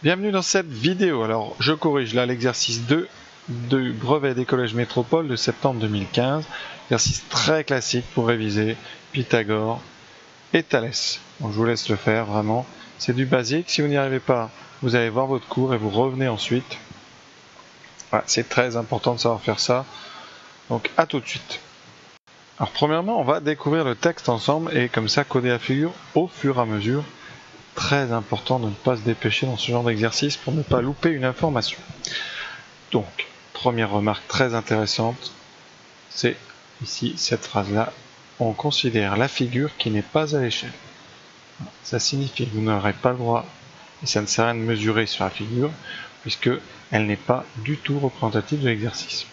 Bienvenue dans cette vidéo. Alors je corrige là l'exercice 2 du brevet des collèges métropole de septembre 2015. Exercice très classique pour réviser Pythagore et Thalès. Donc je vous laisse le faire vraiment. C'est du basique. Si vous n'y arrivez pas, vous allez voir votre cours et vous revenez ensuite. Voilà, c'est très important de savoir faire ça. Donc à tout de suite. Alors premièrement, on va découvrir le texte ensemble et comme ça coder la figure au fur et à mesure. Très important de ne pas se dépêcher dans ce genre d'exercice pour ne pas louper une information. Donc, première remarque très intéressante, c'est ici cette phrase-là. On considère la figure qui n'est pas à l'échelle. Ça signifie que vous n'aurez pas le droit, et ça ne sert à rien de mesurer sur la figure, puisque elle n'est pas du tout représentative de l'exercice.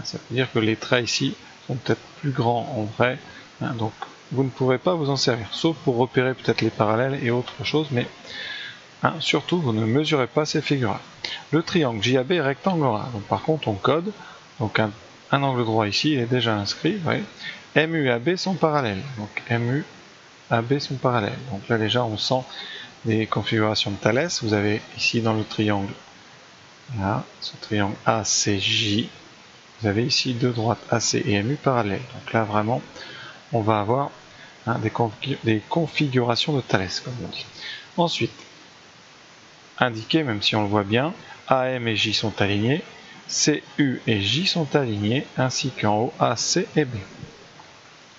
Ça veut dire que les traits ici sont peut-être plus grands en vrai, donc vous ne pourrez pas vous en servir, sauf pour repérer peut-être les parallèles et autre chose, mais surtout vous ne mesurez pas ces figures-là. Le triangle JAB est rectangle A, donc par contre on code, donc un angle droit ici il est déjà inscrit, ouais. MU et AB sont parallèles, donc MU, AB sont parallèles, donc là déjà on sent des configurations de Thalès. Vous avez ici dans le triangle, là, ce triangle ACJ, vous avez ici deux droites AC et MU parallèles, donc là vraiment on va avoir des configurations de Thalès, comme on dit. Ensuite, indiqué, même si on le voit bien, AM et J sont alignés, CU et J sont alignés, ainsi qu'en haut AC et B.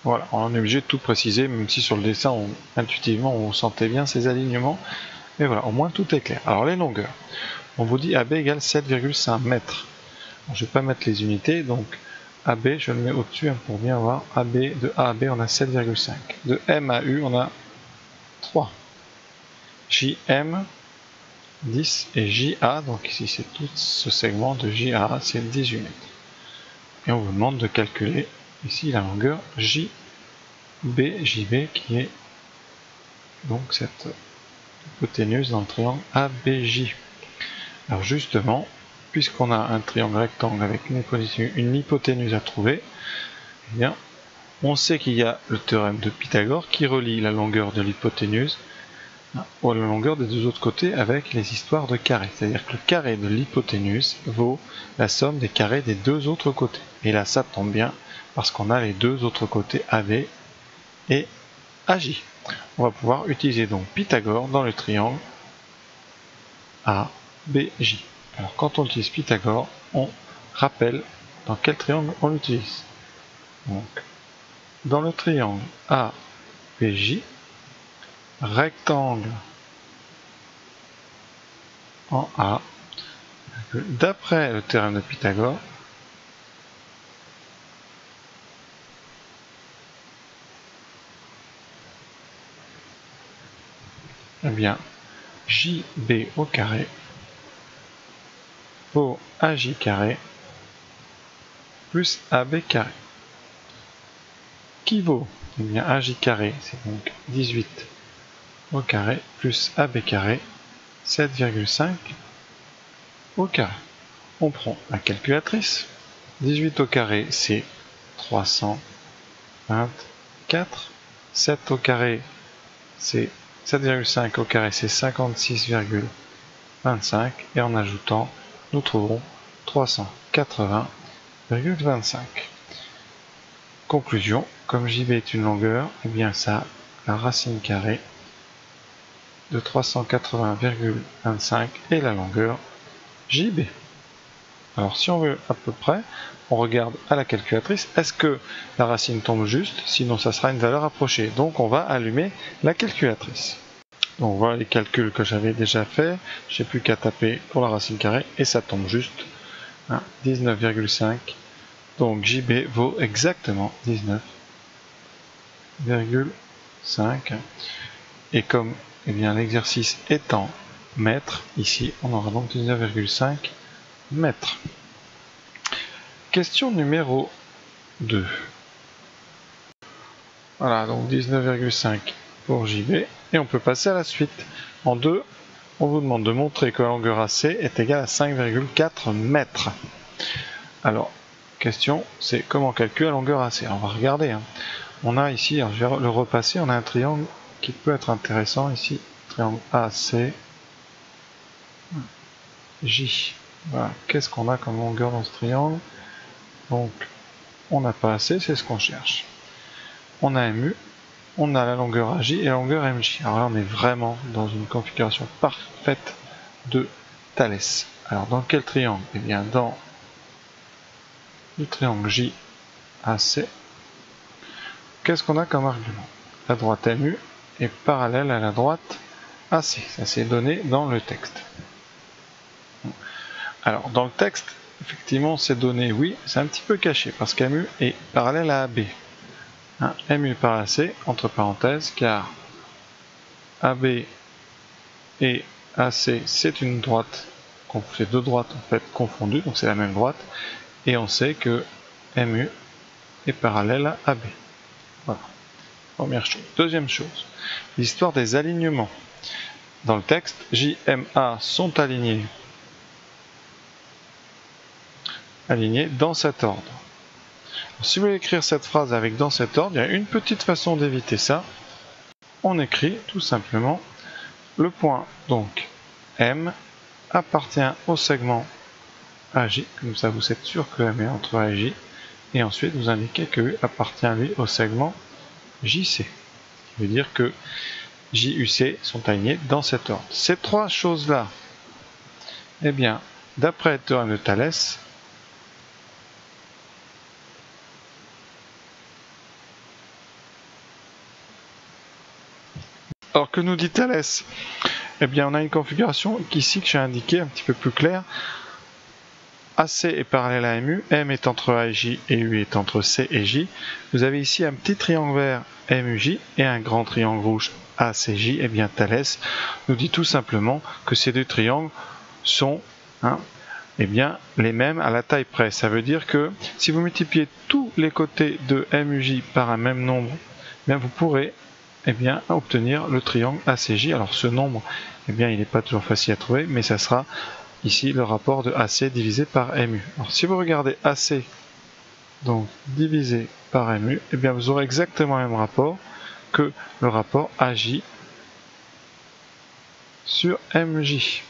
Voilà, on est obligé de tout préciser, même si sur le dessin, intuitivement, on sentait bien ces alignements. Mais voilà, au moins tout est clair. Alors les longueurs, on vous dit AB égale 7,5 mètres. Je ne vais pas mettre les unités, donc AB, je le mets au-dessus pour bien voir. AB, de A à B, on a 7,5. De M à U, on a 3. JM, 10 et JA, donc ici c'est tout ce segment de JA, c'est 18 mètres. Et on vous demande de calculer ici la longueur JB qui est donc cette hypoténuse dans le triangle ABJ. Alors justement, puisqu'on a un triangle rectangle avec une hypoténuse à trouver, eh bien, on sait qu'il y a le théorème de Pythagore qui relie la longueur de l'hypoténuse ou la longueur des deux autres côtés avec les histoires de carrés. C'est-à-dire que le carré de l'hypoténuse vaut la somme des carrés des deux autres côtés. Et là, ça tombe bien parce qu'on a les deux autres côtés AB et AJ. On va pouvoir utiliser donc Pythagore dans le triangle ABJ. Alors quand on utilise Pythagore, on rappelle dans quel triangle on l'utilise. Donc, dans le triangle ABJ, rectangle en A, d'après le théorème de Pythagore, eh bien, JB au carré vaut AJ carré plus AB carré. Qui vaut? Eh bien, AJ carré, c'est donc 18 au carré plus AB carré, 7,5 au carré. On prend la calculatrice. 18 au carré, c'est 324. 7 au carré, c'est 7,5 au carré, c'est 56,25. Et en ajoutant, nous trouverons 380,25. Conclusion, comme JB est une longueur, eh bien ça, la racine carrée de 380,25 est la longueur JB. Alors si on veut à peu près, on regarde à la calculatrice, est-ce que la racine tombe juste? Sinon ça sera une valeur approchée. Donc on va allumer la calculatrice. Donc voilà les calculs que j'avais déjà fait. J'ai plus qu'à taper pour la racine carrée et ça tombe juste. 19,5. Donc JB vaut exactement 19,5. Et comme l'exercice est en mètres, ici on aura donc 19,5 mètres. Question numéro 2. Voilà, donc 19,5 pour JB. Et on peut passer à la suite. En 2, on vous demande de montrer que la longueur AC est égale à 5,4 mètres. Alors, question, c'est comment calculer la longueur AC? On va regarder. On a ici, je vais le repasser, on a un triangle qui peut être intéressant ici. Triangle AC. J. Voilà. Qu'est-ce qu'on a comme longueur dans ce triangle? Donc, on n'a pas assez, c'est ce qu'on cherche. On a MU, on a la longueur AJ et la longueur MJ. Alors là, on est vraiment dans une configuration parfaite de Thalès. Alors, dans quel triangle? Eh bien, dans le triangle JAC. Qu'est-ce qu'on a comme argument? La droite MU est parallèle à la droite AC. Ça, c'est donné dans le texte. Alors, dans le texte, effectivement, c'est donné, oui, c'est un petit peu caché, parce qu'MU est parallèle à AB. Hein, MU par AC, entre parenthèses, car AB et AC, c'est une droite, c'est deux droites en fait confondues, donc c'est la même droite, et on sait que MU est parallèle à AB. Voilà, première chose. Deuxième chose, l'histoire des alignements. Dans le texte, JMA sont alignés dans cet ordre. Alors, si vous voulez écrire cette phrase avec dans cet ordre, il y a une petite façon d'éviter ça. On écrit tout simplement le point, donc M appartient au segment AJ, comme ça vous êtes sûr que M est entre A et J, et ensuite vous indiquez que U appartient lui au segment JC, ce qui veut dire que JUC sont alignés dans cet ordre. Ces trois choses-là, eh bien, d'après le théorème de Thalès, alors que nous dit Thalès? Eh bien, on a une configuration ici que j'ai indiquée un petit peu plus claire. AC est parallèle à MU, M est entre A et J et U est entre C et J. Vous avez ici un petit triangle vert MUJ et un grand triangle rouge ACJ. Eh bien, Thalès nous dit tout simplement que ces deux triangles sont eh bien, les mêmes à la taille près. Ça veut dire que si vous multipliez tous les côtés de MUJ par un même nombre, eh bien, vous pourrez bien, obtenir le triangle ACJ. Alors ce nombre, eh bien, il n'est pas toujours facile à trouver, mais ça sera ici le rapport de AC divisé par MU. Alors si vous regardez AC donc divisé par MU, eh bien, vous aurez exactement le même rapport que le rapport AJ sur MJ.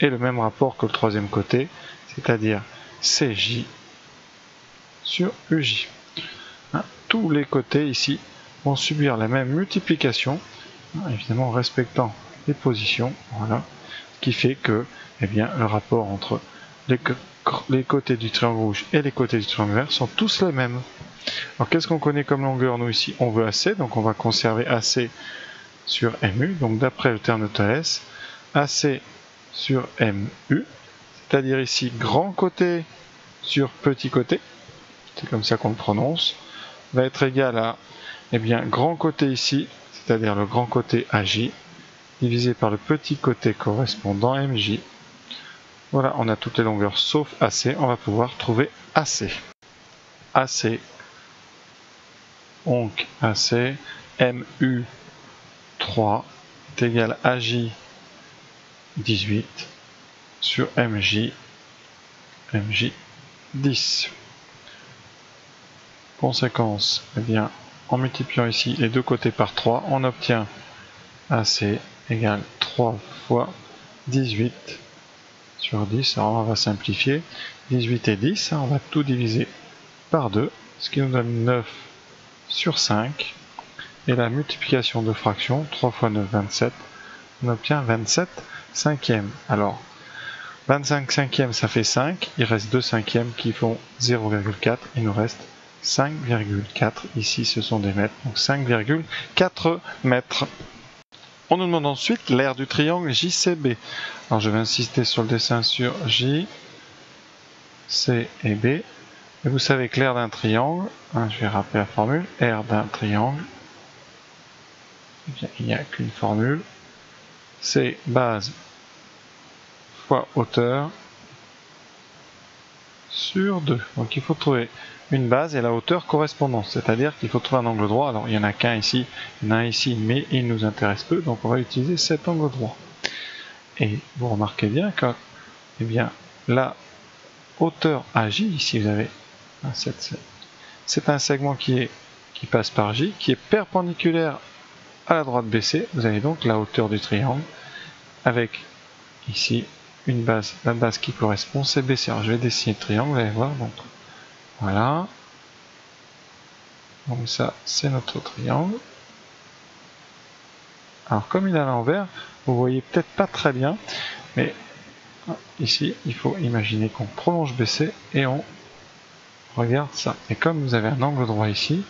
Et le même rapport que le troisième côté, c'est-à-dire CJ sur UJ. Tous les côtés ici vont subir la même multiplication, évidemment en respectant les positions, voilà, ce qui fait que eh bien, le rapport entre les côtés du triangle rouge et les côtés du triangle vert sont tous les mêmes. Alors qu'est-ce qu'on connaît comme longueur? Nous ici on veut AC, donc on va conserver AC sur MU, donc d'après le terme de Thalès, AC sur MU, c'est-à-dire ici grand côté sur petit côté, c'est comme ça qu'on le prononce, va être égal à eh bien, grand côté ici, c'est-à-dire le grand côté AJ, divisé par le petit côté correspondant MJ. Voilà, on a toutes les longueurs sauf AC, on va pouvoir trouver AC. AC, donc AC, MU 3 est égal à AJ 18 sur MJ 10. Conséquence, eh bien, en multipliant ici les deux côtés par 3, on obtient AC égale 3 fois 18 sur 10. Alors on va simplifier. 18 et 10, on va tout diviser par 2, ce qui nous donne 9 sur 5. Et la multiplication de fractions, 3 fois 9, 27, on obtient 27 cinquièmes. Alors, 25 cinquièmes, ça fait 5. Il reste 2 cinquièmes qui font 0,4. Il nous reste 5,4. Ici, ce sont des mètres, donc 5,4 mètres. On nous demande ensuite l'aire du triangle JCB. Alors, je vais insister sur le dessin sur J, C et B. Et vous savez que l'aire d'un triangle, je vais rappeler la formule, aire d'un triangle, eh bien, il n'y a qu'une formule, c'est base fois hauteur sur 2. Donc il faut trouver une base et la hauteur correspondante, c'est-à-dire qu'il faut trouver un angle droit. Alors il n'y en a qu'un ici, il y en a un ici, mais il nous intéresse peu, donc on va utiliser cet angle droit. Et vous remarquez bien que eh bien, la hauteur AJ, ici vous avez c'est un segment qui passe par J, qui est perpendiculaire à la droite BC. Vous avez donc la hauteur du triangle avec ici une base, la base qui correspond c'est BC. Alors je vais dessiner le triangle, vous allez voir, donc voilà. Donc ça c'est notre triangle. Alors comme il est à l'envers, vous voyez peut-être pas très bien, mais ici il faut imaginer qu'on prolonge BC et on regarde ça. Et comme vous avez un angle droit ici,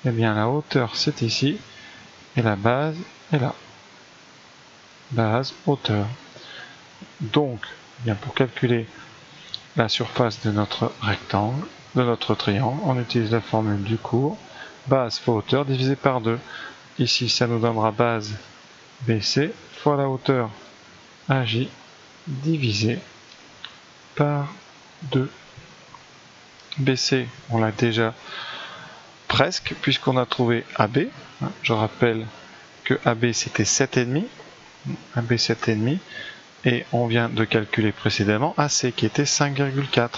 et bien la hauteur c'est ici et la base est là. Base, hauteur. Donc, bien pour calculer la surface de notre rectangle, de notre triangle, on utilise la formule du cours. Base fois hauteur divisé par 2. Ici, ça nous donnera base BC fois la hauteur AJ divisé par 2. BC, on l'a déjà presque, puisqu'on a trouvé AB. Je rappelle que AB c'était 7,5. AB 7,5. Et on vient de calculer précédemment AC qui était 5,4.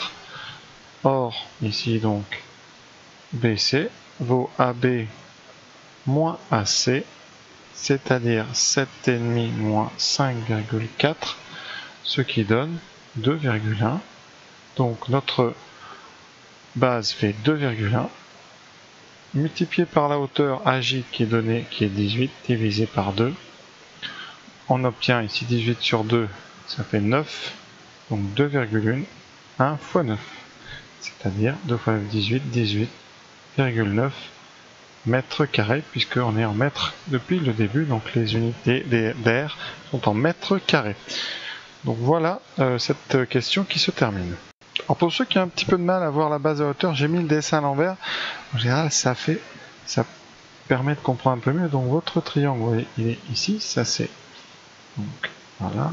Or, ici donc, BC vaut AB moins AC, c'est-à-dire 7,5 moins 5,4, ce qui donne 2,1. Donc notre base fait 2,1, multiplié par la hauteur AJ qui est donnée, qui est 18, divisé par 2. On obtient ici 18 sur 2, ça fait 9, donc 2,1, 1 fois 9, c'est-à-dire 2 fois 9, 18, 18,9 mètres carrés, puisqu'on est en mètres depuis le début, donc les unités d'air sont en mètres carrés. Donc voilà cette question qui se termine. Alors pour ceux qui ont un petit peu de mal à voir la base à hauteur, j'ai mis le dessin à l'envers. En général, ça permet de comprendre un peu mieux. Donc votre triangle, vous voyez, il est ici, ça c'est... Donc voilà,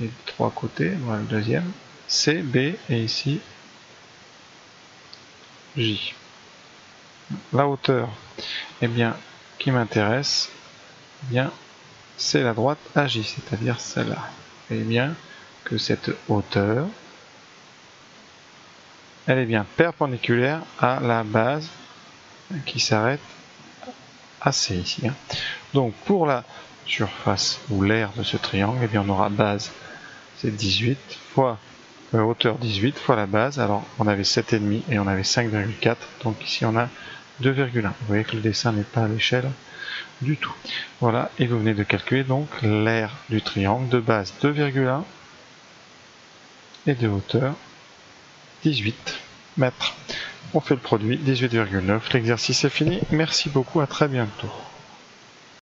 les trois côtés, voilà le deuxième, C, B et ici J. La hauteur, eh bien, qui m'intéresse, eh bien, c'est la droite AJ, c'est-à-dire celle-là. Et bien que cette hauteur, elle est bien perpendiculaire à la base qui s'arrête à C ici. Donc pour la surface ou l'aire de ce triangle, eh bien on aura base, c'est 18 fois hauteur 18 fois la base. Alors on avait 7,5 et on avait 5,4, donc ici on a 2,1. Vous voyez que le dessin n'est pas à l'échelle du tout. Voilà, et vous venez de calculer donc l'aire du triangle, de base 2,1 et de hauteur 18 mètres. On fait le produit, 18,9. L'exercice est fini. Merci beaucoup, à très bientôt.